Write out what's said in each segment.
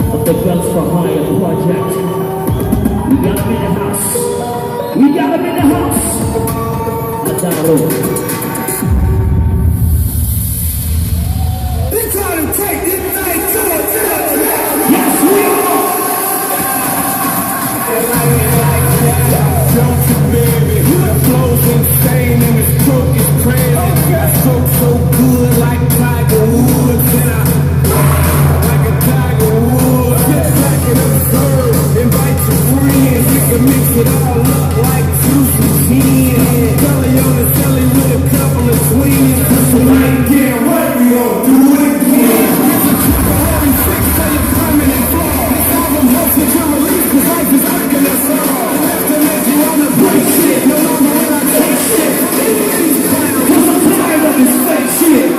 Of the Guns for Hire project. We got him in the house. We got him in the house. Adaro. They're trying to take this night to it. Yes, we are. Don't you, baby? The flow's insane and the stroke is crazy. I stroke so good like Tiger Woods, and like a Tiger Woods. Just like an absurd. Invite your friends. We can mix it all up like juicy gin. Belly on the celly with a couple of twins. So I ain't getting what we gon' do it again. It's a triple heavy six, tell you permanent flaw. This album hopes that you're released, cause life is irking us all. You wanna break shit, no longer will I take shit. Cause I'm tired of this fake shit.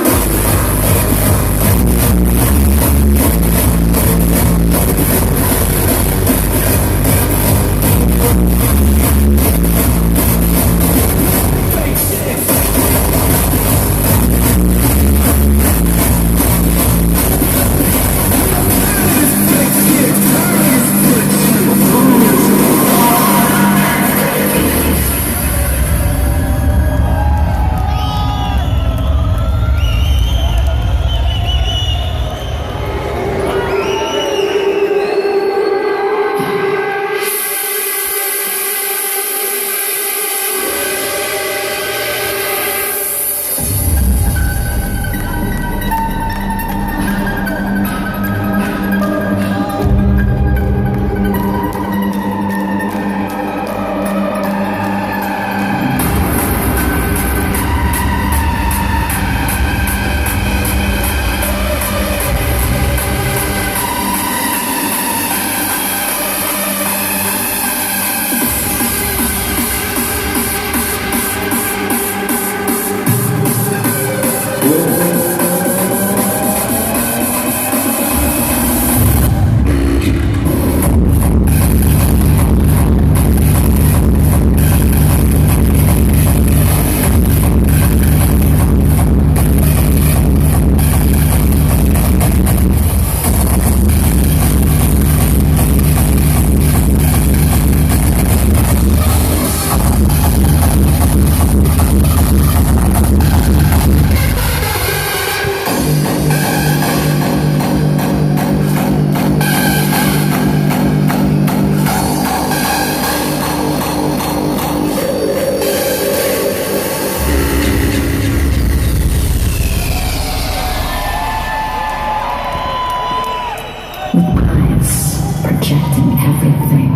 Projecting everything,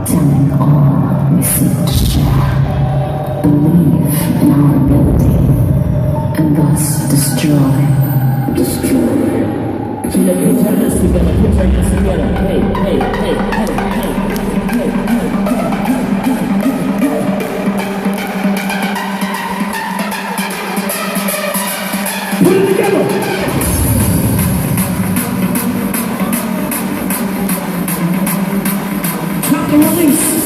telling all we seek to share, believe in our ability, and thus destroy. So let me put our hands together, put our hands together. Hey, hey, hey, hey, hey, hey, hey. Put it together! Time to release.